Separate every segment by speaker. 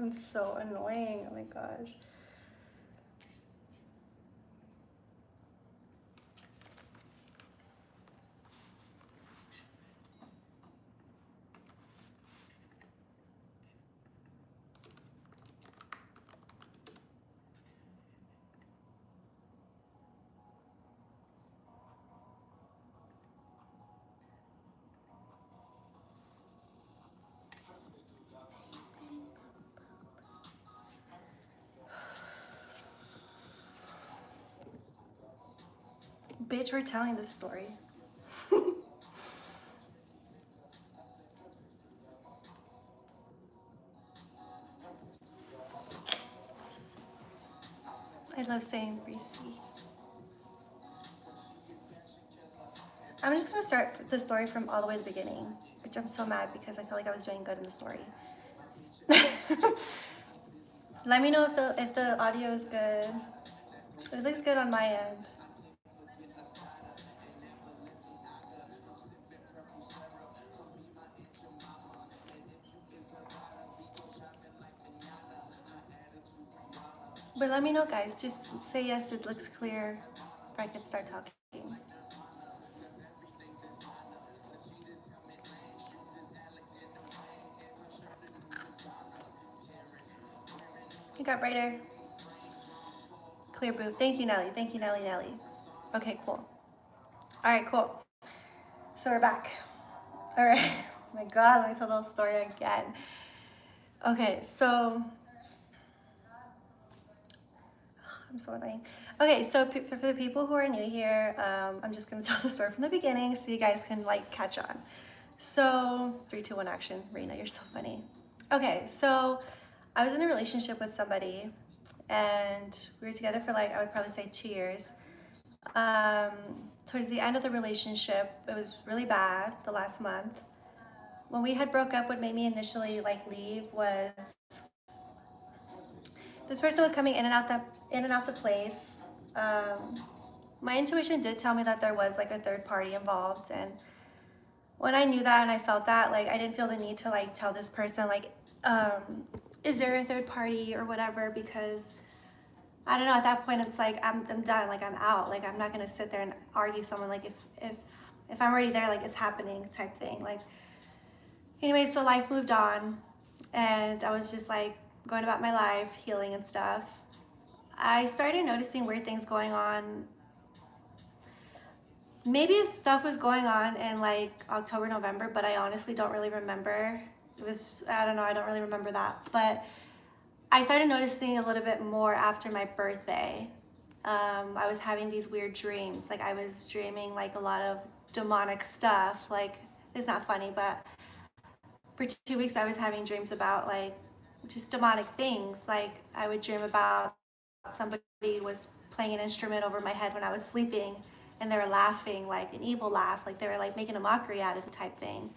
Speaker 1: I'm so annoying. Oh my gosh. Bitch, we're telling this story. I love saying BRYSCIA. I'm just gonna start the story from all the way to the beginning, which I'm so mad because I feel like I was doing good in the story. Let me know if the audio is good. It looks good on my end. But let me know, guys. Just say yes, it looks clear, if I could start talking. It got brighter. Clear boo. Thank you, Nelly. Thank you, Nelly. Okay, cool. All right, cool. So we're back. All right. Oh my God, let me tell the whole story again. Okay, so I'm so annoying. Okay, so for the people who are new here, I'm just gonna tell the story from the beginning so you guys can like catch on. So 3, 2, 1, action. Rena, you're so funny. Okay, so I was in a relationship with somebody, and we were together for like, I would probably say 2 years. Towards the end of the relationship, it was really bad the last month. When we had broke up, what made me initially like leave was this person was coming in and out the place. My intuition did tell me that there was like a third party involved, and when I knew that and I felt that, like I didn't feel the need to like tell this person like, is there a third party or whatever, because I don't know, at that point it's like I'm done, like I'm out, like I'm not gonna sit there and argue someone, like if I'm already there, like it's happening type thing. Like anyway, so life moved on and I was just like going about my life, healing and stuff. I started noticing weird things going on. Maybe stuff was going on in like October, November, but I honestly don't really remember. It was, I don't know, I don't really remember that. But I started noticing a little bit more after my birthday. I was having these weird dreams. Like I was dreaming like a lot of demonic stuff. Like, it's not funny, but for 2 weeks I was having dreams about like just demonic things. Like I would dream about somebody was playing an instrument over my head when I was sleeping, and they were laughing, like an evil laugh, like they were like making a mockery out of the type thing.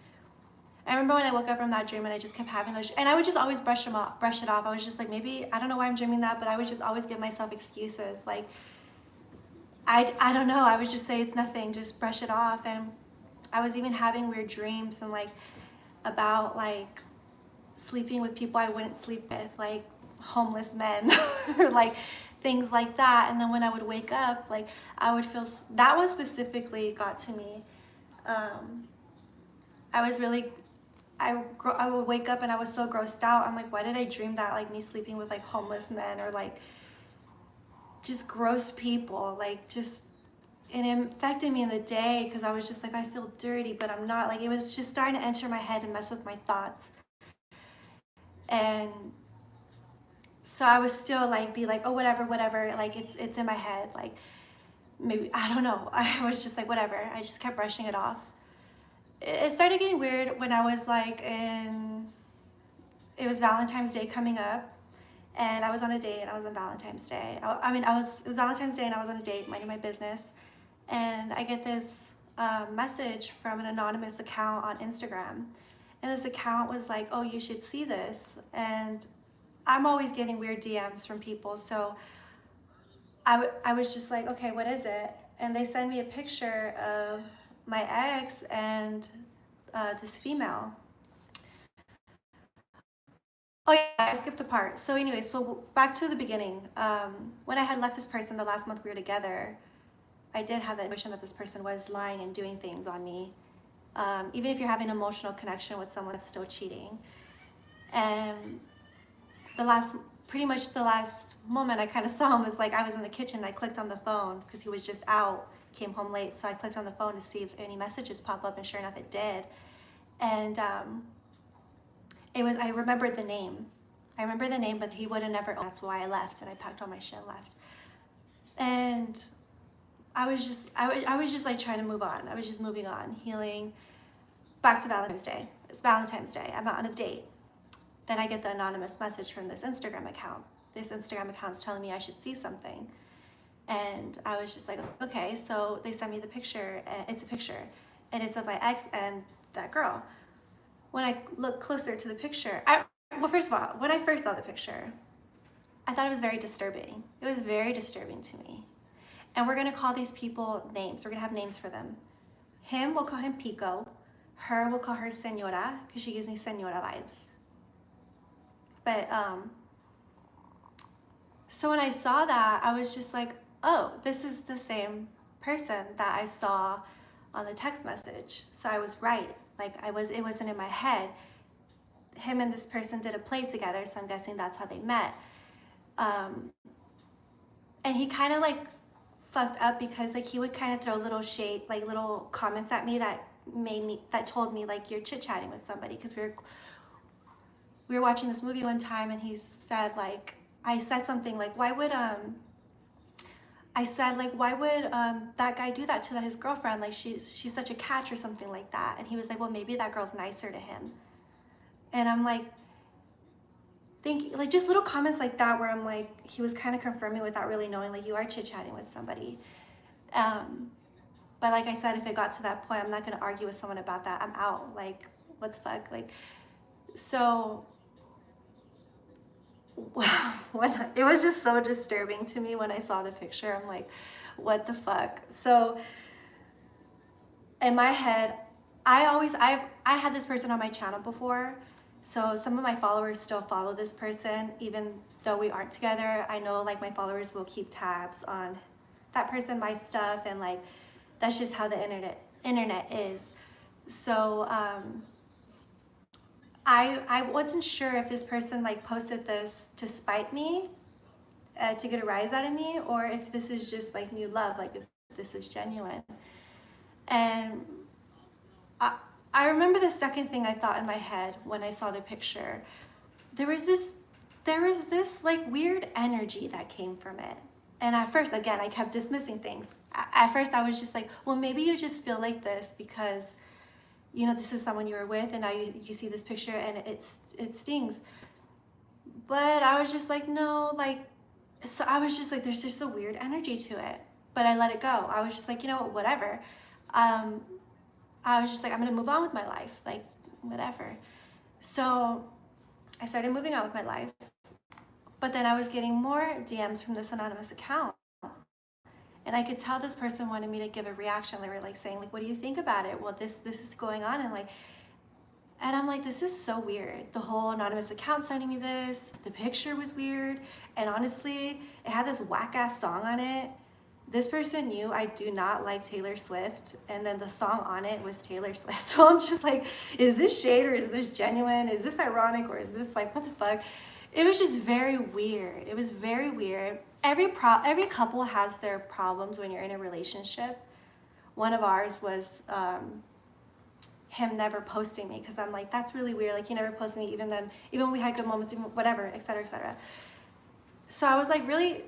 Speaker 1: I remember when I woke up from that dream and I just kept having those, and I would just always brush it off. I was just like, maybe, I don't know why I'm dreaming that, but I would just always give myself excuses. Like, I don't know, I would just say it's nothing, just brush it off. And I was even having weird dreams and like about like sleeping with people I wouldn't sleep with, like homeless men or like things like that. And then when I would wake up, like I would feel, that one specifically got to me. I was really, I would wake up and I was so grossed out. I'm like, why did I dream that? Like me sleeping with like homeless men or like just gross people, like just, and it affected me in the day because I was just like, I feel dirty, but I'm not. Like it was just starting to enter my head and mess with my thoughts. And so I was still like, be like, oh, whatever, like it's in my head. Like maybe, I don't know. I was just like, whatever. I just kept brushing it off. It started getting weird when I was like it was Valentine's Day coming up, and I was on a date and I was on Valentine's Day. It was Valentine's Day and I was on a date minding my business, and I get this message from an anonymous account on Instagram, and this account was like, oh, you should see this. And I'm always getting weird DMs from people, so I was just like, okay, what is it? And they send me a picture of my ex and this female. Oh yeah, I skipped a part. So anyway, so back to the beginning. When I had left this person the last month we were together, I did have that intuition that this person was lying and doing things on me. Even if you're having an emotional connection with someone, that's still cheating. And the last, pretty much the last moment I kind of saw him was like I was in the kitchen and I clicked on the phone because he was just out, came home late. So I clicked on the phone to see if any messages pop up, and sure enough it did. And it was, I remembered the name. I remember the name, but he would have never, that's why I left, and I packed all my shit and left. And I was just like trying to move on. I was just moving on, healing. Back to Valentine's Day. It's Valentine's Day. I'm out on a date. Then I get the anonymous message from this Instagram account. This Instagram account's telling me I should see something. And I was just like, okay. So they sent me the picture. It's a picture. And it's of my ex and that girl. When I look closer to the picture, well, first of all, when I first saw the picture, I thought it was very disturbing. It was very disturbing to me. And we're gonna call these people names. We're gonna have names for them. Him, we'll call him Pico. Her, we'll call her Senora, because she gives me Senora vibes. But, so when I saw that, I was just like, oh, this is the same person that I saw on the text message. So I was right. Like it wasn't in my head. Him and this person did a play together, so I'm guessing that's how they met. And he kind of like fucked up because like he would kind of throw little shade, like little comments at me that told me like you're chit-chatting with somebody, because we were watching this movie one time and he said like, I said something like, why would that guy do that to his girlfriend? Like she's such a catch or something like that. And he was like, well, maybe that girl's nicer to him. And I'm like, thinking like just little comments like that where I'm like, he was kind of confirming without really knowing, like you are chit-chatting with somebody. But like I said, if it got to that point, I'm not gonna argue with someone about that. I'm out. Like, what the fuck? Like, so it was just so disturbing to me when I saw the picture. I'm like, what the fuck? So in my head, I had this person on my channel before, so some of my followers still follow this person even though we aren't together. I know like my followers will keep tabs on that person, my stuff, and like that's just how the internet is. So I wasn't sure if this person like posted this to spite me, to get a rise out of me, or if this is just like new love, like if this is genuine. And I remember the second thing I thought in my head when I saw the picture. There was this like weird energy that came from it. And at first, again, I kept dismissing things. At first, I was just like, well, maybe you just feel like this because, you know, this is someone you were with, and now you see this picture and it stings. But I was just like, no, like, so I was just like, there's just a weird energy to it. But I let it go. I was just like, you know what, whatever. I was just like, I'm gonna move on with my life, like, whatever. So I started moving on with my life. But then I was getting more DMs from this anonymous account. And I could tell this person wanted me to give a reaction. They were like saying, like, what do you think about it? Well, this is going on, and I'm like, this is so weird. The whole anonymous account sending me this, the picture was weird, and honestly, it had this whack-ass song on it. This person knew I do not like Taylor Swift, and then the song on it was Taylor Swift. So I'm just like, is this shade or is this genuine? Is this ironic or is this like, what the fuck? It was just very weird. It was very weird. Every couple has their problems when you're in a relationship. One of ours was him never posting me, because I'm like, that's really weird. Like, he never posted me even when we had good moments, even whatever, etc., etc. So I was like, really,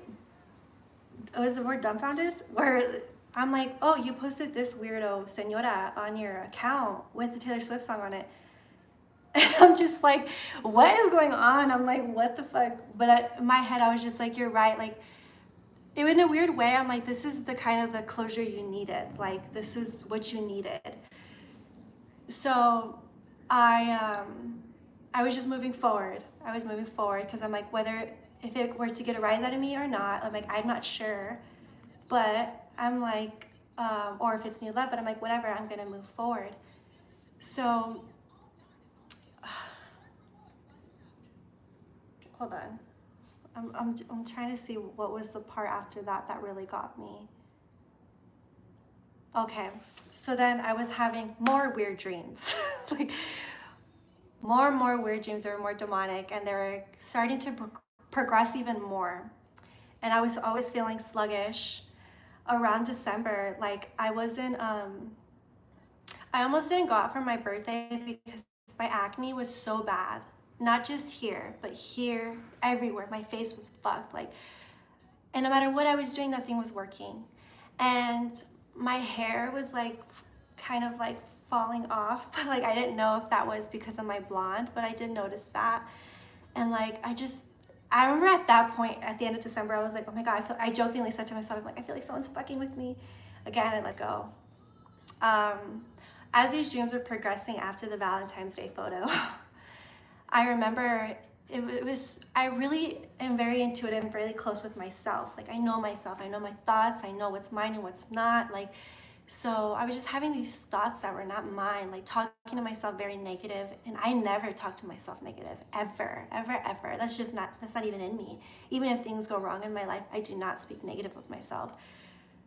Speaker 1: was the word dumbfounded? Where I'm like, oh, you posted this weirdo Senora on your account with the Taylor Swift song on it. And I'm just like, what is going on? I'm like, what the fuck? But in my head, I was just like, you're right. Like, in a weird way, I'm like, this is the kind of the closure you needed. Like, this is what you needed. So I was just moving forward. I was moving forward because I'm like, if it were to get a rise out of me or not, I'm like, I'm not sure. But I'm like, or if it's new love, but I'm like, whatever, I'm gonna move forward. So hold on. I'm trying to see what was the part after that that really got me. Okay, so then I was having more weird dreams. Like more and more weird dreams. They were more demonic, and they were starting to progress even more. And I was always feeling sluggish. Around December, like I almost didn't go out for my birthday because my acne was so bad. Not just here, but here, everywhere. My face was fucked. Like, and no matter what I was doing, nothing was working. And my hair was like kind of like falling off, but like I didn't know if that was because of my blonde, but I did notice that. And like I remember at that point, at the end of December, I was like, oh my God, I jokingly said to myself, I'm like, I feel like someone's fucking with me. Again, I let go. As these dreams were progressing after the Valentine's Day photo, I remember I really am very intuitive and really close with myself. Like I know myself, I know my thoughts, I know what's mine and what's not. Like, so I was just having these thoughts that were not mine, like talking to myself very negative. And I never talk to myself negative, ever, ever, ever. That's not even in me. Even if things go wrong in my life, I do not speak negative of myself.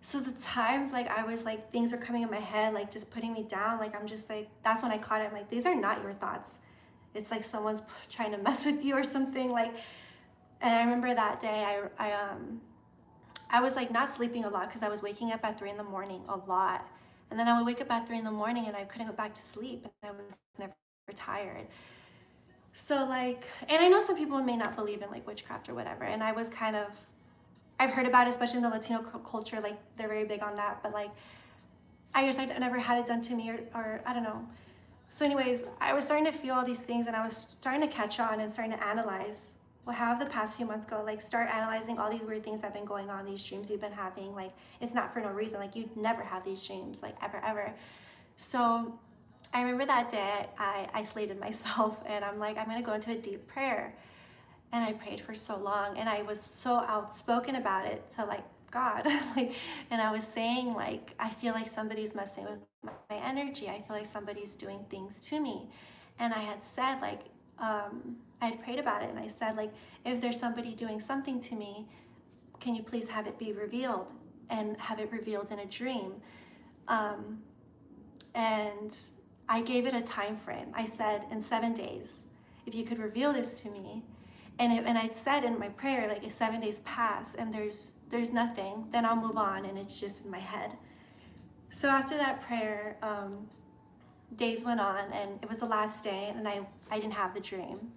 Speaker 1: So the times like I was like, things were coming in my head, like just putting me down, like I'm just like, that's when I caught it. I'm like, these are not your thoughts. It's like someone's trying to mess with you or something. Like, and I remember that day I was like not sleeping a lot because I was waking up at 3 in the morning a lot. And then I would wake up at 3 in the morning and I couldn't go back to sleep and I was never tired. So like, and I know some people may not believe in like witchcraft or whatever. And I was kind of, I've heard about it, especially in the Latino culture, like they're very big on that. But like, I guess I never had it done to me or I don't know. So anyways, I was starting to feel all these things and I was starting to catch on and starting to analyze. Well, how have the past few months go? Like start analyzing all these weird things that have been going on, these dreams you've been having. Like it's not for no reason. Like you'd never have these dreams, like ever, ever. So I remember that day I isolated myself and I'm like, I'm gonna go into a deep prayer. And I prayed for so long and I was so outspoken about it to like God. Like, and I was saying like, I feel like somebody's messing with my energy. I feel like somebody's doing things to me. And I had said like, I had prayed about it and I said like, if there's somebody doing something to me, can you please have it be revealed and have it revealed in a dream? And I gave it a time frame. I said in 7 days, if you could reveal this to me, and I said in my prayer, like if 7 days pass and there's nothing, then I'll move on and it's just in my head. So after that prayer, days went on and it was the last day and I didn't have the dream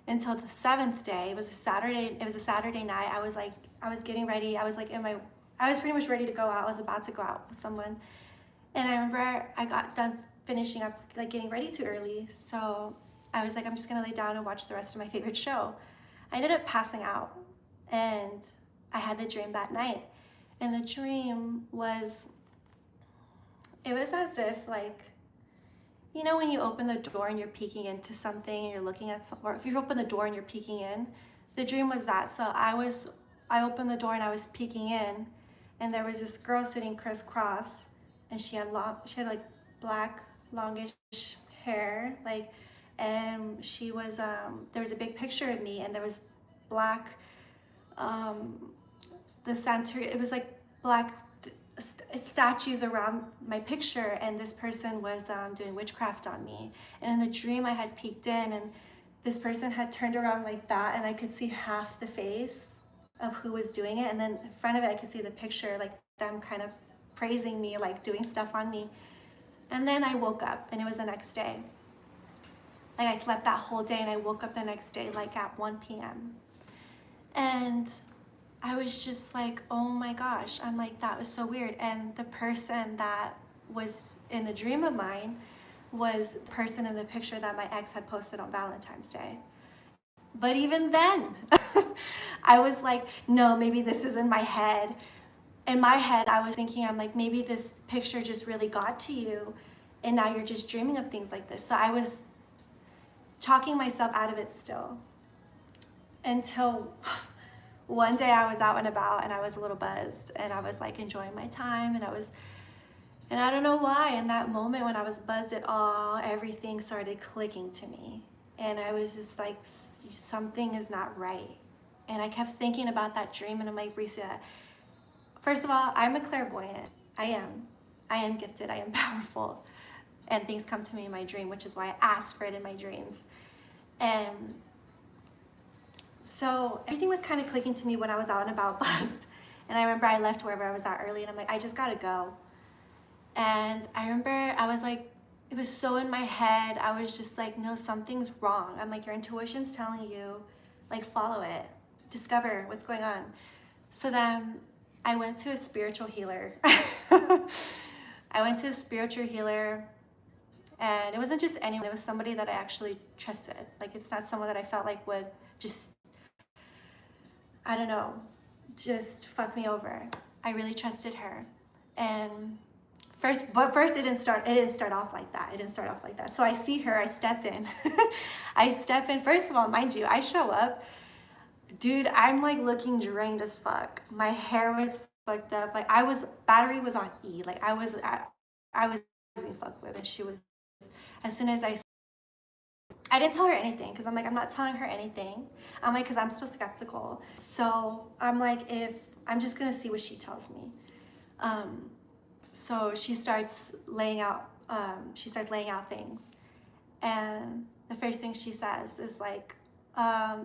Speaker 1: until the 7th day. It was a Saturday night. I was getting ready. I was pretty much ready to go out. I was about to go out with someone. And I remember I got done finishing up, like getting ready too early. So I was like, I'm just gonna lay down and watch the rest of my favorite show. I ended up passing out and I had the dream that night. And the dream was, it was as if like, you know when you open the door and you're peeking into something and you're looking at something, or if you open the door and you're peeking in, the dream was that. So I opened the door and I was peeking in and there was this girl sitting crisscross and she had like black longish hair, like, and she was there was a big picture of me and there was black the center, it was like black statues around my picture, and this person was doing witchcraft on me. And in the dream I had peeked in and this person had turned around like that and I could see half the face of who was doing it, and then in front of it I could see the picture, like them kind of praising me, like doing stuff on me. And then I woke up and it was the next day. Like I slept that whole day and I woke up the next day like at 1 p.m. And I was just like, oh my gosh, I'm like, that was so weird. And the person that was in the dream of mine was the person in the picture that my ex had posted on Valentine's Day. But even then, I was like, no, maybe this is in my head. In my head, I was thinking, I'm like, maybe this picture just really got to you and now you're just dreaming of things like this. So I was talking myself out of it still until one day I was out and about and I was a little buzzed and I was like enjoying my time, and I don't know why in that moment when I was buzzed at all, everything started clicking to me. And I was just like, something is not right. And I kept thinking about that dream, and I'm like, BRYSCIA, first of all, I'm a clairvoyant. I am. I am gifted. I am powerful. And things come to me in my dream, which is why I ask for it in my dreams. And so everything was kind of clicking to me when I was out and about buzzed. And I remember I left wherever I was at early, and I'm like, I just gotta go. And I remember I was like, it was so in my head. I was just like, no, something's wrong. I'm like, your intuition's telling you, like, follow it, discover what's going on. So then I went to a spiritual healer. I went to a spiritual healer, and it wasn't just anyone, it was somebody that I actually trusted. Like, it's not someone that I felt like would just, I don't know, just fuck me over. I really trusted her. And first it didn't start off like that. It didn't start off like that. So I see her, I step in. I step in. First of all, mind you, I show up. Dude, I'm like looking drained as fuck. My hair was fucked up. Like, battery was on E. Like, I was being fucked with, and she was, as soon as I didn't tell her anything, because I'm like, I'm not telling her anything. I'm like, because I'm still skeptical. So I'm like, I'm just gonna see what she tells me. So she starts laying out things. And the first thing she says is like,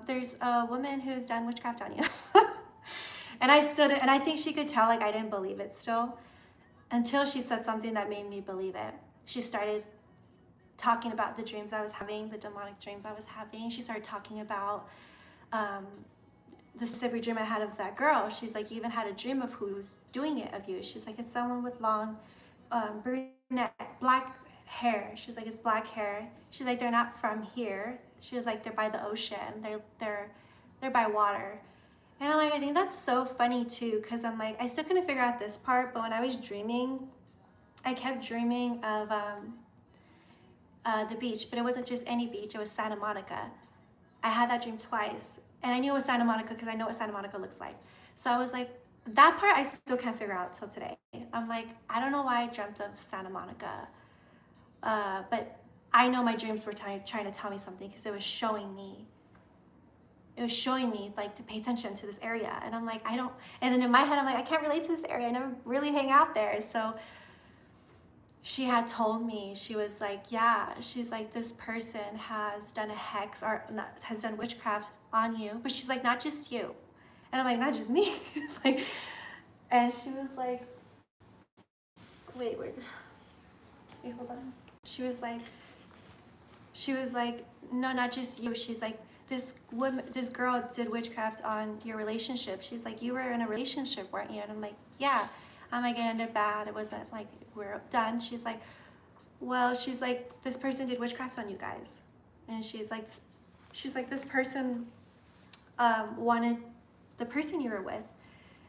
Speaker 1: there's a woman who's done witchcraft on you. And I stood, and I think she could tell, like, I didn't believe it still, until she said something that made me believe it. She started talking about the dreams I was having, the demonic dreams I was having. She started talking about the specific dream I had of that girl. She's like, you even had a dream of who's doing it of you. She's like, it's someone with long brunette, black hair. She's like, it's black hair. She's like, they're not from here. She was like, they're by the ocean. They're by water. And I'm like, I think that's so funny too, because I'm like, I still couldn't figure out this part, but when I was dreaming, I kept dreaming of the beach, but it wasn't just any beach, it was Santa Monica. I had that dream twice, and I knew it was Santa Monica because I know what Santa Monica looks like. So I was like, that part I still can't figure out till today. I'm like, I don't know why I dreamt of Santa Monica, but I know my dreams were trying to tell me something, because it was showing me like to pay attention to this area. And I'm like, and then in my head I'm like, I can't relate to this area, I never really hang out there. So she had told me, she was like, yeah, she's like, this person has done a hex, or not, has done witchcraft on you, but she's like, not just you. And I'm like, not just me. Like, and she was like, wait, hold on. She was like, no, not just you. She's like, this girl did witchcraft on your relationship. She's like, you were in a relationship, weren't you? And I'm like, yeah. I'm like, it ended bad. It wasn't like we're done. She's like, well, she's like, this person did witchcraft on you guys. And she's like, this person wanted the person you were with.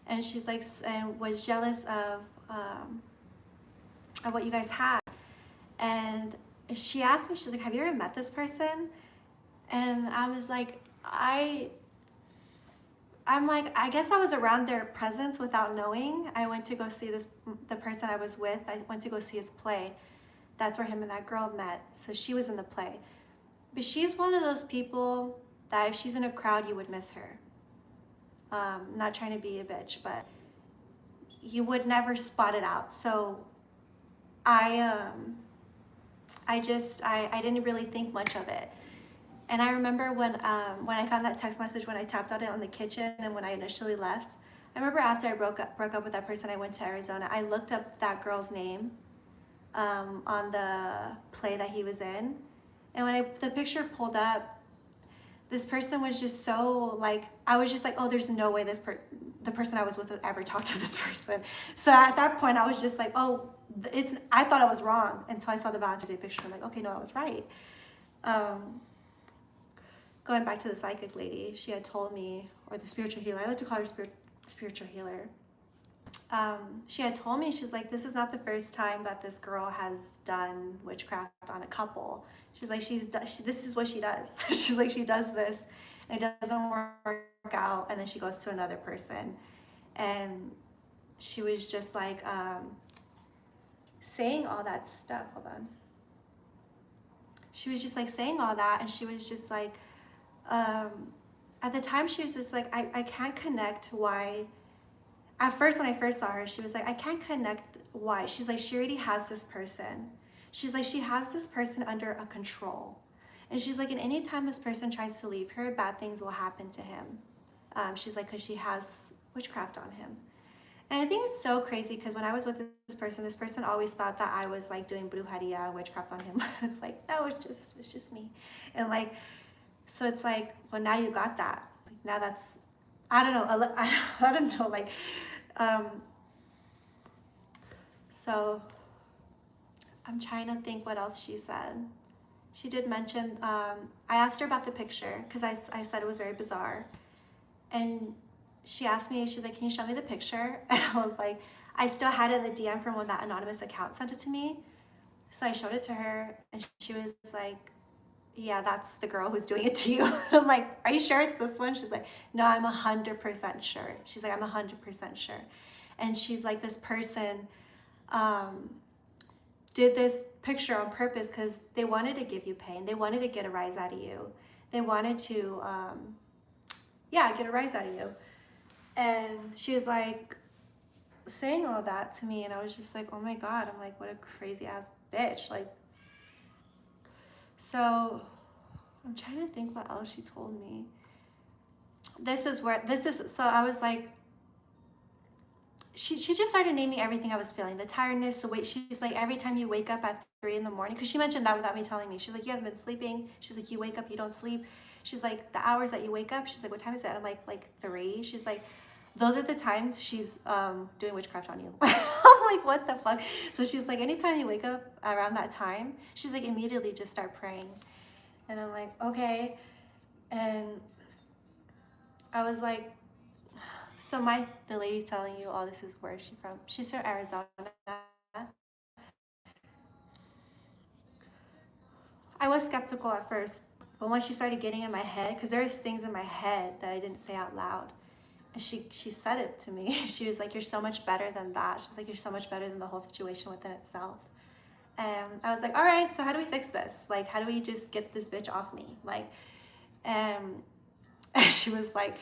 Speaker 1: And she's like, and was jealous of what you guys had. And she asked me, she's like, have you ever met this person? And I was like, I'm like, I guess I was around their presence without knowing. I went to go see the person I was with. I went to go see his play. That's where him and that girl met. So she was in the play. But she's one of those people that if she's in a crowd, you would miss her. Not trying to be a bitch, but you would never spot it out. So I didn't really think much of it. And I remember when I found that text message, when I tapped on it on the kitchen, and when I initially left, I remember after I broke up with that person, I went to Arizona. I looked up that girl's name on the play that he was in. And when the picture pulled up, this person was just so like, I was just like, oh, there's no way the person I was with would ever talk to this person. So at that point, I was just like, oh, I thought I was wrong until I saw the Valentine's Day picture. I'm like, okay, no, I was right. Going back to the psychic lady, she had told me, or the spiritual healer, I like to call her spiritual healer. She had told me, she's like, this is not the first time that this girl has done witchcraft on a couple. She's like, this is what she does. She's like, she does this, and it doesn't work out, and then she goes to another person. And she was just like, saying all that stuff. Hold on. she was just like saying all that, and she was just like, um, at the time she was just like, I can't connect why. At first, when I first saw her, she was like, I can't connect why. She's like, she already has this person. She's like, she has this person under a control. And she's like, and anytime this person tries to leave her, bad things will happen to him. She's like, because she has witchcraft on him. And I think it's so crazy because when I was with this person always thought that I was like doing brujeria, witchcraft on him. It's like, no, it's just me. And like, so it's like, well, now you got that. Like, now that's, I don't know, I don't know, like, um, so I'm trying to think what else she said. She did mention, I asked her about the picture because I said it was very bizarre. And she asked me, she's like, can you show me the picture? And I was like, I still had it in the DM from when that anonymous account sent it to me. So I showed it to her and she was like, yeah, that's the girl who's doing it to you. I'm like, are you sure it's this one? She's like, no, I'm 100% sure. She's like, I'm 100% sure. And she's like, this person did this picture on purpose because they wanted to give you pain. They wanted to get a rise out of you. They wanted to, get a rise out of you. And she was like saying all that to me, and I was just like, oh my God. I'm like, what a crazy ass bitch. Like, so I'm trying to think what else she told me. So I was like, she just started naming everything I was feeling. The tiredness, the weight. She's like, every time you wake up at 3 in the morning, because she mentioned that without me telling me. She's like, you haven't been sleeping. She's like, you wake up, you don't sleep. She's like, the hours that you wake up. She's like, what time is it? I'm like 3. She's like, those are the times she's doing witchcraft on you. I'm like, what the fuck? So she's like, anytime you wake up around that time, she's like, immediately just start praying. And I'm like, okay. And I was like, so the lady telling you all this is where is she from? She's from Arizona. I was skeptical at first, but once she started getting in my head, because there was things in my head that I didn't say out loud, and she said it to me. She was like, you're so much better than that. She's like, you're so much better than the whole situation within itself. And I was like, all right, so how do we fix this? Like, how do we just get this bitch off me? Like, and she was like,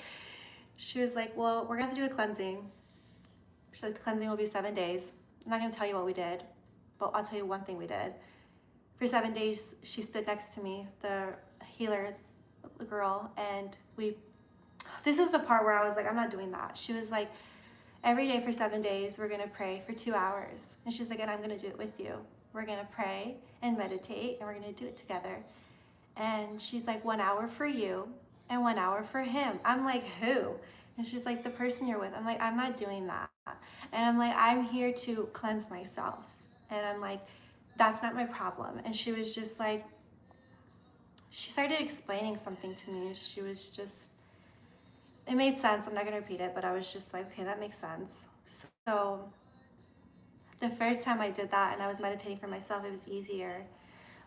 Speaker 1: well, we're gonna have to do a cleansing. She's like, the cleansing will be 7 days. I'm not gonna tell you what we did, but I'll tell you one thing we did. For 7 days, she stood next to me, the healer, the girl, and this is the part where I was like, I'm not doing that. She was like, every day for 7 days, we're gonna pray for 2 hours. And she's like, and I'm gonna do it with you. We're gonna pray and meditate, and we're gonna do it together. And she's like, 1 hour for you and 1 hour for him. I'm like, who? And she's like, the person you're with. I'm like, I'm not doing that. And I'm like, I'm here to cleanse myself. And I'm like, that's not my problem. And she was just like, she started explaining something to me. She was just, it made sense. I'm not gonna repeat it, but I was just like, okay, that makes sense. So the first time I did that and I was meditating for myself, it was easier.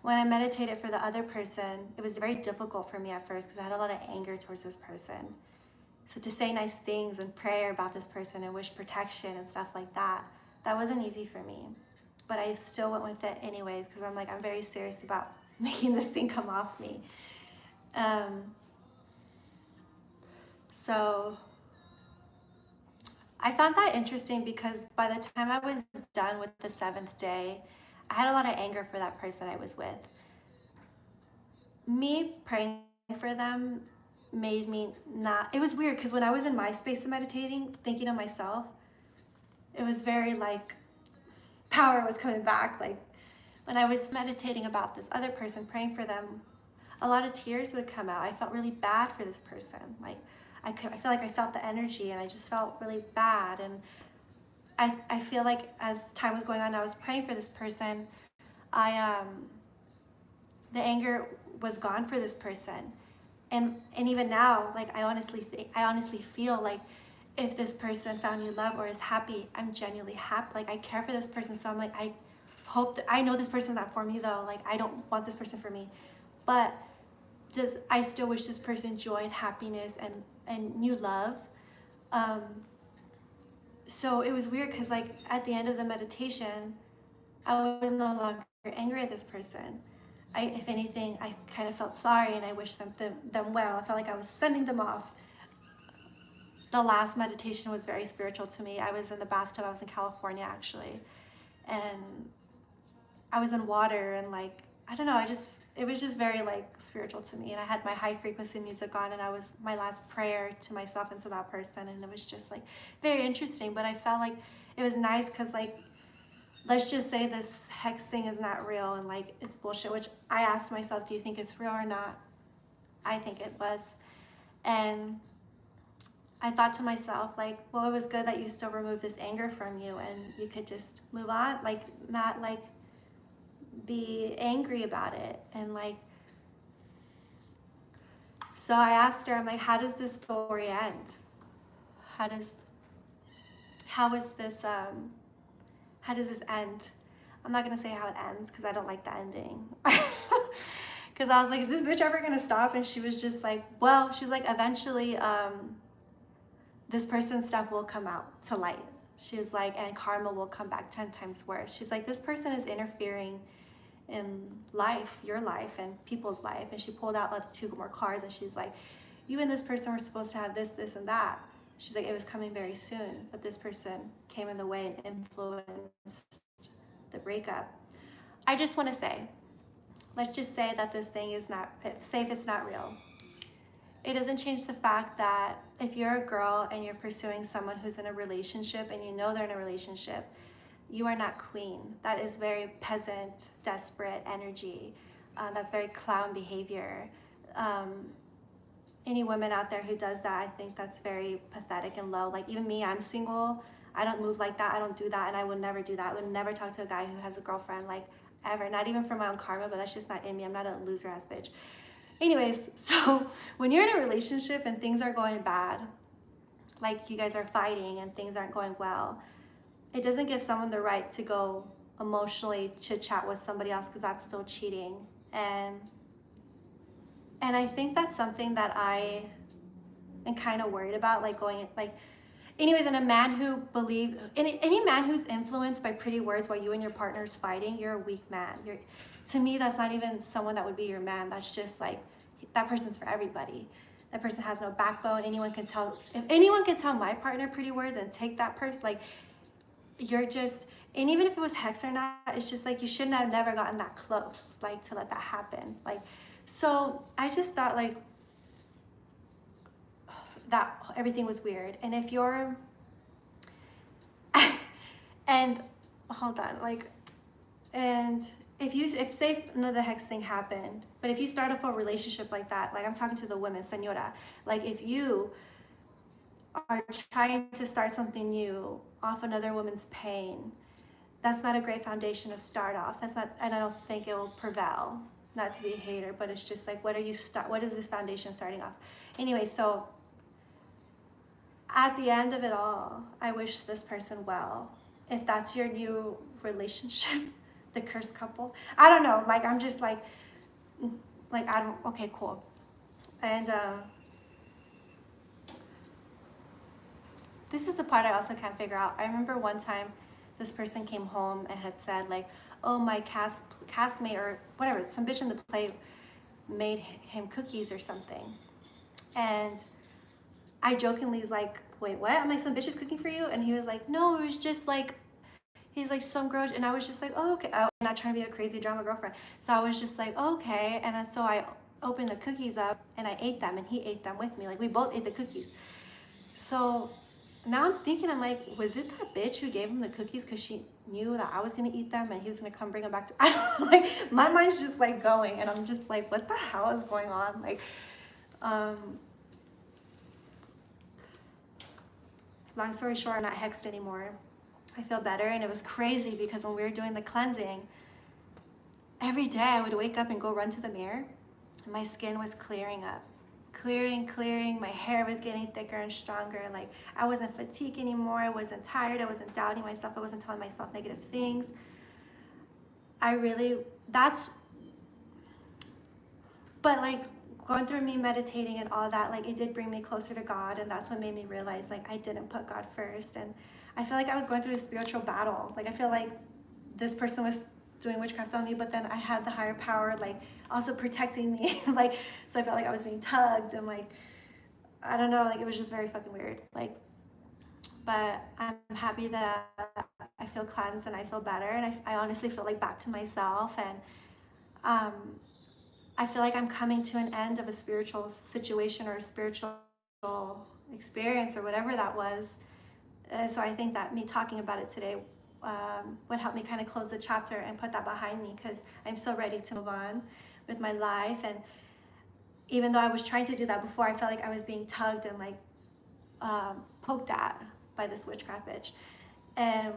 Speaker 1: When I meditated for the other person, it was very difficult for me at first because I had a lot of anger towards this person. So to say nice things and pray about this person and wish protection and stuff like that, that wasn't easy for me. But I still went with it anyways because I'm like, I'm very serious about making this thing come off me. So I found that interesting because by the time I was done with the 7th day, I had a lot of anger for that person I was with. Me praying for them made me not, it was weird because when I was in my space of meditating, thinking of myself, it was very like power was coming back. Like when I was meditating about this other person, praying for them, a lot of tears would come out. I felt really bad for this person. Like I feel like I felt the energy and I just felt really bad. And I feel like as time was going on, I was praying for this person. The anger was gone for this person. And even now, like I honestly feel like if this person found new love or is happy, I'm genuinely happy. Like I care for this person, so I'm like, I hope that I know this person's not for me though. Like I don't want this person for me, but I still wish this person joy and happiness and new love. So it was weird because like at the end of the meditation, I was no longer angry at this person. if anything, I kind of felt sorry and I wished them well. I felt like I was sending them off. The last meditation was very spiritual to me. I was in the bathtub. I was in California actually, and I was in water, and like, I don't know, it was just very like spiritual to me. And I had my high frequency music on, and I was my last prayer to myself and to that person, and it was just like very interesting. But I felt like it was nice because, like, let's just say this hex thing is not real and like it's bullshit, which I asked myself, do you think it's real or not? I think it was. And I thought to myself, like, well, it was good that you still removed this anger from you and you could just move on, like, not like be angry about it. And like, so I asked her, I'm like, how does this story end? How does this end? I'm not gonna say how it ends because I don't like the ending. Because I was like, is this bitch ever gonna stop? And she was just like, well, she's like, eventually this person's stuff will come out to light. She's like, and karma will come back 10 times worse. She's like, this person is interfering in life, your life and people's life. And she pulled out like 2 more cards, and she's like, you and this person were supposed to have this, this, and that. She's like, it was coming very soon, but this person came in the way and influenced the breakup. I just want to say, let's just say that this thing is not safe. It's not real. It doesn't change the fact that if you're a girl and you're pursuing someone who's in a relationship and you know they're in a relationship, you are not queen. That is very peasant, desperate energy. That's very clown behavior. Any woman out there who does that, I think that's very pathetic and low. Like, even me, I'm single. I don't move like that. I don't do that, and I would never do that. I would never talk to a guy who has a girlfriend, like, ever. Not even for my own karma, but that's just not in me. I'm not a loser ass bitch. Anyways, so when you're in a relationship and things are going bad, like you guys are fighting and things aren't going well, it doesn't give someone the right to go emotionally chit chat with somebody else, because that's still cheating. And I think that's something that I am kind of worried about, like going, like, anyways, and a man who believes, any man who's influenced by pretty words while you and your partner's fighting, you're a weak man. To me, that's not even someone that would be your man. That's just like, that person's for everybody. That person has no backbone. Anyone can tell, if anyone can tell my partner pretty words and take that person, like, you're just, and even if it was hex or not, it's just like, you shouldn't have never gotten that close, like, to let that happen. Like, so I just thought, like, that everything was weird. And if you're, and hold on, like, and if say none of the hex thing happened, but if you start a full relationship like that, like, I'm talking to the women, senora, like, if you are trying to start something new off another woman's pain, that's not a great foundation to start off. That's not, and I don't think it will prevail. Not to be a hater, but it's just like, what is this foundation starting off? Anyway, so at the end of it all, I wish this person well. If that's your new relationship, the cursed couple, I don't know, like, I'm just like, I don't, okay, cool. And this is the part I also can't figure out. I remember one time this person came home and had said, like, oh, my castmate or whatever, some bitch in the play made him cookies or something. And I jokingly was like, wait, what? I'm like, some bitch is cooking for you? And he was like, no, it was just like, he's like, some girl. And I was just like, oh, okay. I'm not trying to be a crazy drama girlfriend. So I was just like, oh, okay. And then, so I opened the cookies up and I ate them, and he ate them with me. Like, we both ate the cookies. So now I'm thinking, I'm like, was it that bitch who gave him the cookies because she knew that I was gonna eat them and he was gonna come bring them back to, I don't know, like, my mind's just like going, and I'm just like, what the hell is going on? Like, long story short, I'm not hexed anymore. I feel better, and it was crazy because when we were doing the cleansing, every day I would wake up and go run to the mirror, and my skin was clearing up. Clearing, my hair was getting thicker and stronger. Like, I wasn't fatigued anymore. I wasn't tired. I wasn't doubting myself. I wasn't telling myself negative things. But like, going through me meditating and all that, like, it did bring me closer to God, and that's what made me realize, like, I didn't put God first. And I feel like I was going through a spiritual battle. Like, I feel like this person was doing witchcraft on me, but then I had the higher power like also protecting me. Like, so I felt like I was being tugged and like, I don't know, like it was just very fucking weird. Like, but I'm happy that I feel cleansed and I feel better, and I honestly feel like back to myself, and um, I feel like I'm coming to an end of a spiritual situation or a spiritual experience or whatever that was. So I think that me talking about it today would help me kind of close the chapter and put that behind me, because I'm so ready to move on with my life. And even though I was trying to do that before, I felt like I was being tugged and like poked at by this witchcraft bitch. And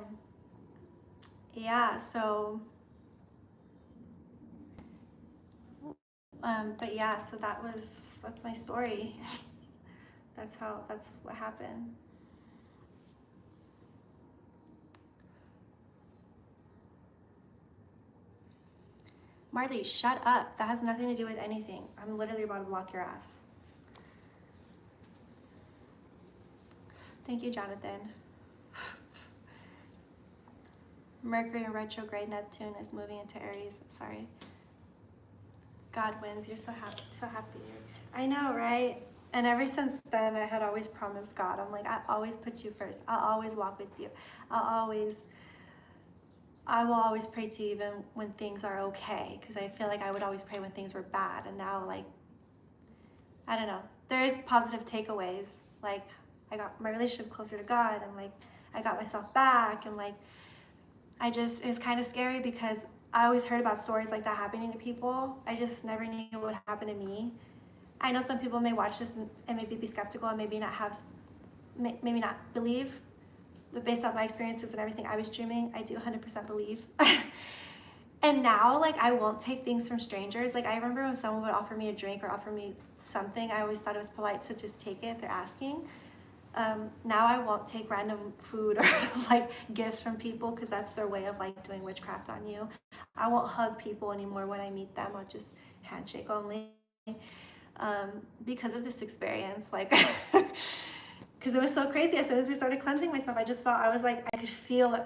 Speaker 1: yeah, so but yeah, so that's my story. That's what happened. Marley, shut up. That has nothing to do with anything. I'm literally about to block your ass. Thank you, Jonathan. Mercury in retrograde, Neptune is moving into Aries. Sorry. God wins. You're so happy. So happy. I know, right? And ever since then, I had always promised God. I'm like, I always put you first. I'll always walk with you. I will always pray to you even when things are okay. Because I feel like I would always pray when things were bad. And now, like, I don't know. There is positive takeaways. Like, I got my relationship closer to God, and like, I got myself back, and like, it's kind of scary because I always heard about stories like that happening to people. I just never knew what would happen to me. I know some people may watch this and maybe be skeptical and maybe not believe, but based on my experiences and everything I was dreaming, I do 100% believe. And now, like, I won't take things from strangers. Like, I remember when someone would offer me a drink or offer me something, I always thought it was polite to just take it if they're asking. Now I won't take random food or like gifts from people, because that's their way of like doing witchcraft on you. I won't hug people anymore when I meet them. I'll just handshake only, because of this experience. Like, because it was so crazy. As soon as we started cleansing myself, I just felt, I was like, I could feel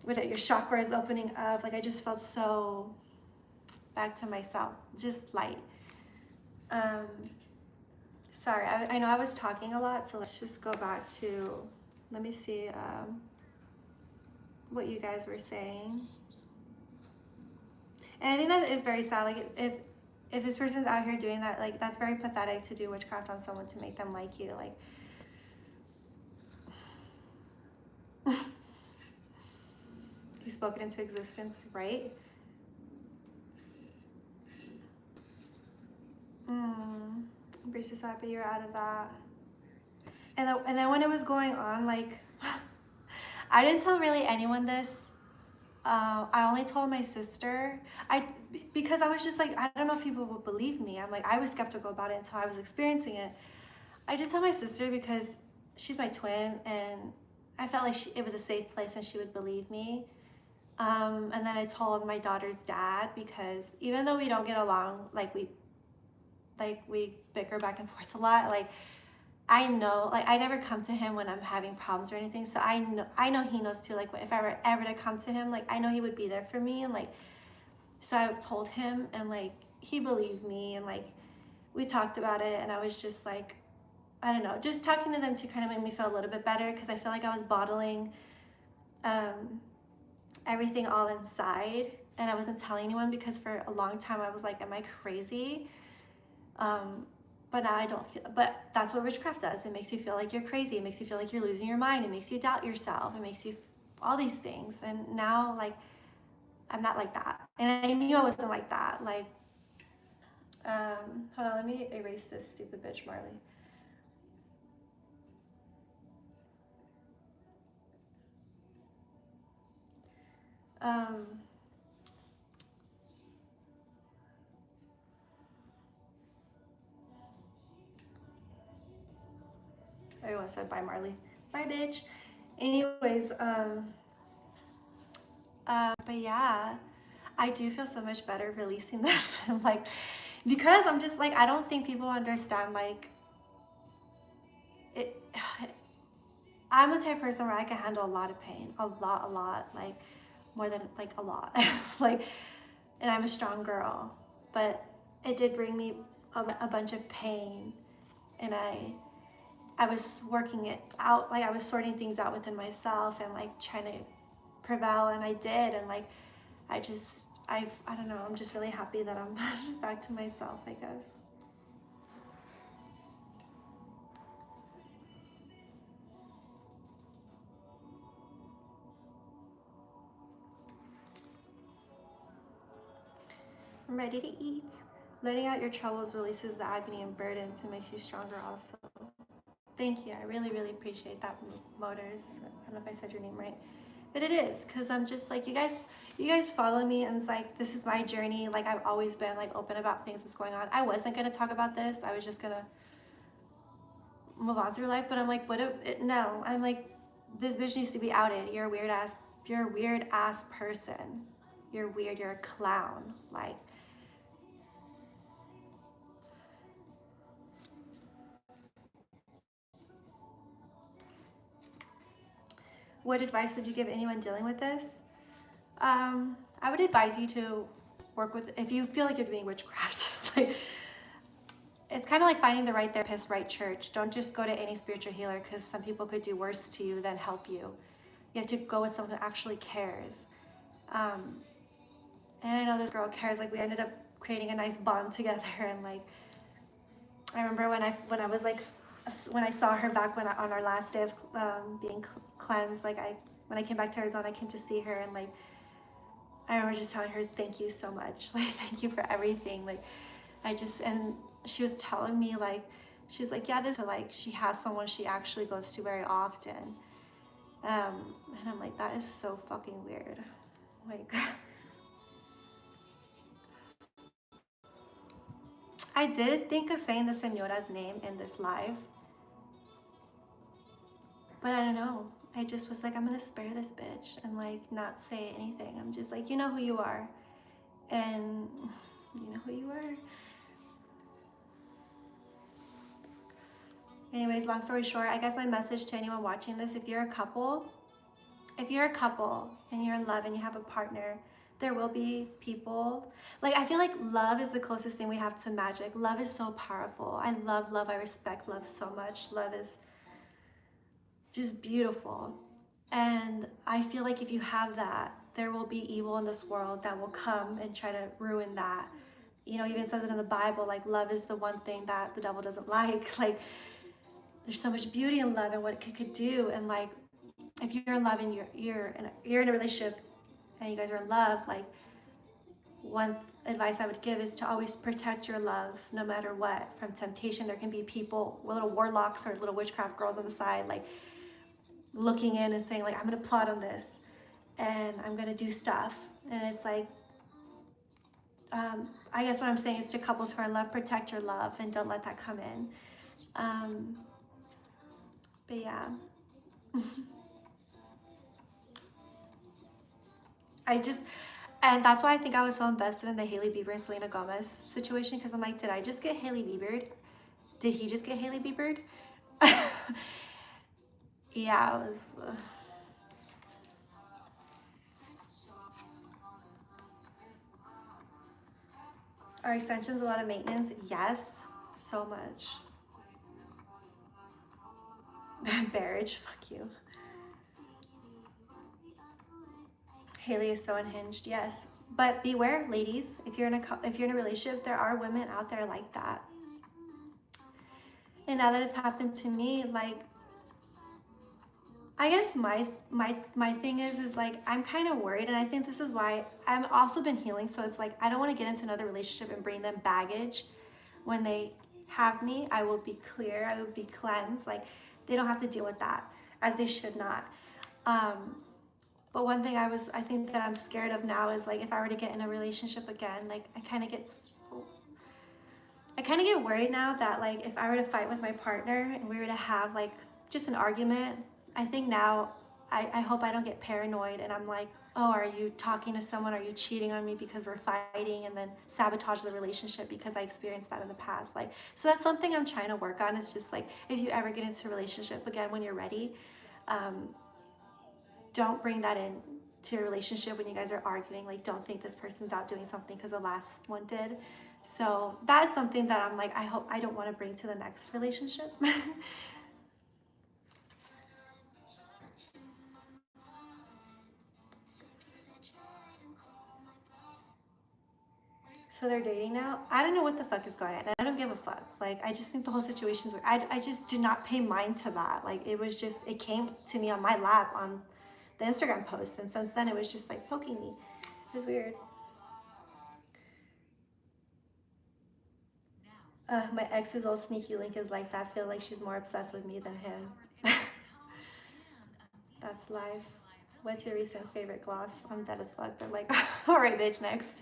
Speaker 1: your chakra is opening up. Like, I just felt so back to myself, just light. Sorry, I know I was talking a lot, so let's just go back to, let me see what you guys were saying. And I think that is very sad. Like, if this person's out here doing that, like, that's very pathetic to do witchcraft on someone to make them like you. Like, you spoke it into existence, right? BRYSCIA, so happy you're out of that. And then when it was going on, like, I didn't tell really anyone this. I only told my sister. Because I was just like, I don't know if people will believe me. I'm like, I was skeptical about it until I was experiencing it. I did tell my sister because she's my twin, and I felt like it was a safe place and she would believe me. And then I told my daughter's dad, because even though we don't get along, like we bicker back and forth a lot, like, I know, like, I never come to him when I'm having problems or anything, so I know he knows too, like, if I were ever to come to him, like, I know he would be there for me. And like, so I told him, and like, he believed me, and like, we talked about it, and I was just like, I don't know, just talking to them to kind of make me feel a little bit better, because I feel like I was bottling everything all inside, and I wasn't telling anyone, because for a long time I was like, am I crazy? But now I don't feel, but that's what witchcraft does. It makes you feel like you're crazy. It makes you feel like you're losing your mind. It makes you doubt yourself. It makes you all these things. And now, like, I'm not like that. And I knew I wasn't like that. Like, hold on, let me erase this stupid bitch, Marley. Everyone said bye, Marley. Bye, bitch. Anyways, but yeah, I do feel so much better releasing this. Like, because I'm just like, I don't think people understand, like, it. I'm the type of person where I can handle a lot of pain, a lot. Like, more than like a lot. Like, and I'm a strong girl, but it did bring me a bunch of pain, and I was working it out, like I was sorting things out within myself and like trying to prevail, and I did, and like I don't know, I'm just really happy that I'm back to myself, I guess. I'm ready to eat. Letting out your troubles releases the agony and burdens and makes you stronger also. Thank you. I really, really appreciate that, Motors. I don't know if I said your name right. But it is, because I'm just like, you guys follow me, and it's like, this is my journey. Like, I've always been like open about things, what's going on. I wasn't going to talk about this. I was just going to move on through life. But I'm like, no. I'm like, this bitch needs to be outed. You're a weird ass person. You're weird. You're a clown. Like, what advice would you give anyone dealing with this? I would advise you to work with, if you feel like you're doing witchcraft, like, it's kind of like finding the right therapist, right church. Don't just go to any spiritual healer, because some people could do worse to you than help you. You have to go with someone who actually cares. And I know this girl cares. Like, we ended up creating a nice bond together, and like, I remember when I saw her back on our last day of being cleansed. Like, when I came back to Arizona, I came to see her, and like, I remember just telling her, thank you so much. Like, thank you for everything. Like, and she was telling me, like, she was like, yeah, like, she has someone she actually goes to very often. And I'm like, that is so fucking weird. Like, I did think of saying the Senora's name in this live, but I don't know. I just was like, I'm gonna spare this bitch and like not say anything. I'm just like, you know who you are, and you know who you are. Anyways, long story short, I guess my message to anyone watching this, if you're a couple and you're in love and you have a partner, there will be people, like, I feel like love is the closest thing we have to magic. Love is so powerful. I love love. I respect love so much. Love is just beautiful. And I feel like if you have that, there will be evil in this world that will come and try to ruin that. You know, even says it in the Bible, like, love is the one thing that the devil doesn't like. Like, there's so much beauty in love and what it could do. And like, if you're in love and you're in a relationship and you guys are in love, like, one advice I would give is to always protect your love no matter what, from temptation. There can be people, little warlocks or little witchcraft girls on the side, like, looking in and saying, like, I'm gonna plot on this and I'm gonna do stuff. And it's like, I guess what I'm saying is, to couples who are in love, protect your love and don't let that come in. But yeah. And that's why I think I was so invested in the Hailey Bieber and Selena Gomez situation, because I'm like, did I just get Hailey Biebered? Did he just get Hailey Biebered? Yeah, it was. Are extensions a lot of maintenance? Yes, so much. Marriage, fuck you. Hailey is so unhinged, yes. But beware, ladies. If you're in a relationship, there are women out there like that. And now that it's happened to me, like, I guess my thing is like, I'm kind of worried, and I think this is why I've also been healing. So it's like, I don't want to get into another relationship and bring them baggage when they have me. I will be clear. I will be cleansed. Like, they don't have to deal with that, as they should not. But one thing I think that I'm scared of now is, like, if I were to get in a relationship again, like, I kind of get worried now that, like, if I were to fight with my partner and we were to have like just an argument, I think now I hope I don't get paranoid and I'm like, oh, are you talking to someone? Are you cheating on me because we're fighting, and then sabotage the relationship because I experienced that in the past? Like, so that's something I'm trying to work on. It's just like, if you ever get into a relationship again when you're ready, don't bring that in to your relationship when you guys are arguing. Like, don't think this person's out doing something because the last one did. So that is something that I'm like, I hope I don't want to bring to the next relationship. So they're dating now. I don't know what the fuck is going on. I don't give a fuck. Like, I just think the whole situation's weird. I just do not pay mind to that. Like, it was just, it came to me on my lap on the Instagram post. And since then, it was just like poking me. It was weird. My ex's old sneaky link is like that. I feel like she's more obsessed with me than him. That's life. What's your recent favorite gloss? I'm dead as fuck. They're like, all right, bitch, next.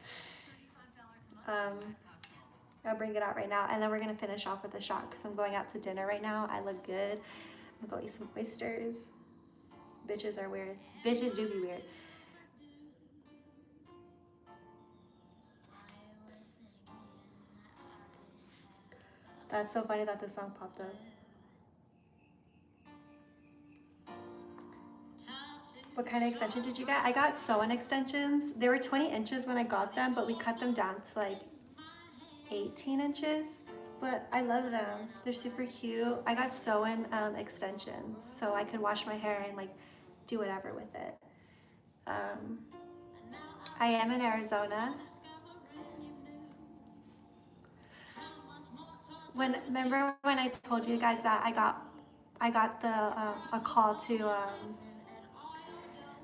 Speaker 1: I'll bring it out right now, and then we're gonna finish off with a shot because I'm going out to dinner right now. I look good. I'm gonna go eat some oysters. Bitches are weird. Bitches do be weird. That's so funny that this song popped up. What kind of extension did you get? I got sew-in extensions. They were 20 inches when I got them, but we cut them down to like 18 inches. But I love them. They're super cute. I got sew-in extensions, so I could wash my hair and like do whatever with it. I am in Arizona. Remember when I told you guys that I got the a call to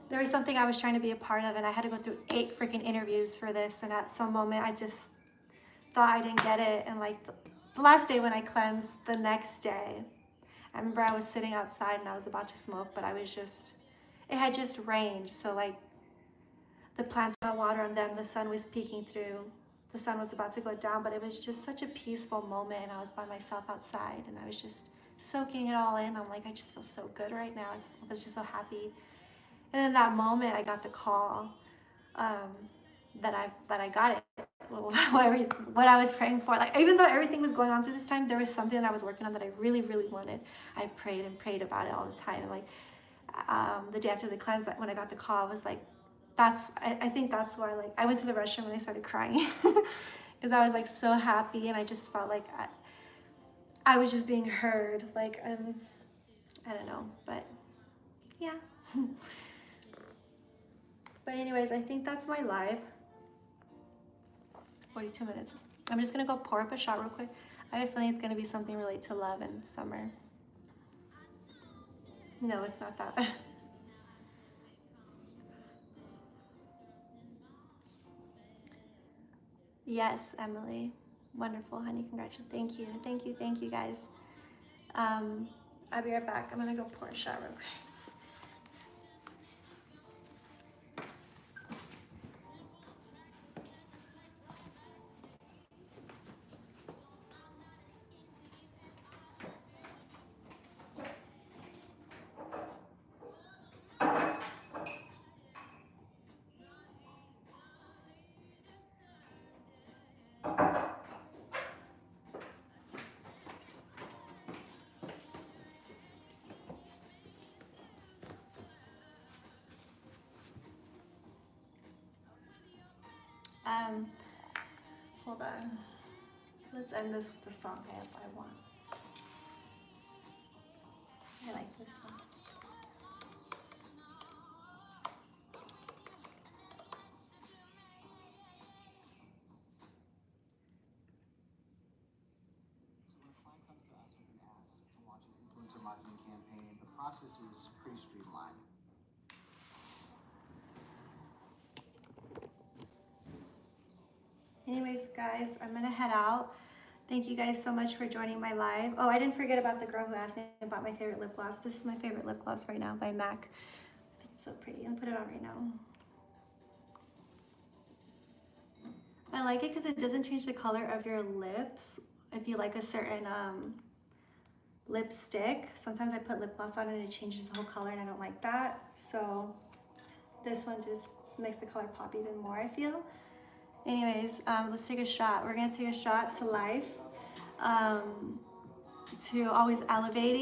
Speaker 1: there was something I was trying to be a part of, and I had to go through 8 freaking interviews for this, and at some moment I just thought I didn't get it. And like the last day when I cleansed, the next day I remember I was sitting outside and I was about to smoke, but it had just rained, so like the plants had water on them, the sun was peeking through, the sun was about to go down, but it was just such a peaceful moment, and I was by myself outside and I was just soaking it all in. I'm like, I just feel so good right now. I was just so happy. And in that moment I got the call that I got it. What I was praying for, like, even though everything was going on through this time, there was something that I was working on that I really, really wanted. I prayed and prayed about it all the time. And like the day after the cleanse, when I got the call, I was like, I think that's why, like, I went to the restroom and I started crying because I was like so happy, and I just felt like I was just being heard. Like, I don't know, but yeah. But anyways, I think that's my live. 42 minutes. I'm just gonna go pour up a shot real quick. I have a feeling it's gonna be something related to love and summer. No, it's not that. Yes, Emily. Wonderful, honey. Congratulations. Thank you. Thank you. Thank you, guys. I'll be right back. I'm gonna go pour a shot real quick. Hold on. Let's end this with the song I want. I like this song.
Speaker 2: Marketing campaign, the process is pretty streamlined.
Speaker 1: Anyways, guys, I'm gonna head out. Thank you guys so much for joining my live. Oh, I didn't forget about the girl who asked me about my favorite lip gloss. This is my favorite lip gloss right now by MAC. I think it's so pretty. I'm gonna put it on right now. I like it because it doesn't change the color of your lips. If you like a certain lipstick, sometimes I put lip gloss on and it changes the whole color, and I don't like that. So this one just makes the color pop even more, I feel. Anyways, let's take a shot. We're gonna take a shot to life, to always elevating.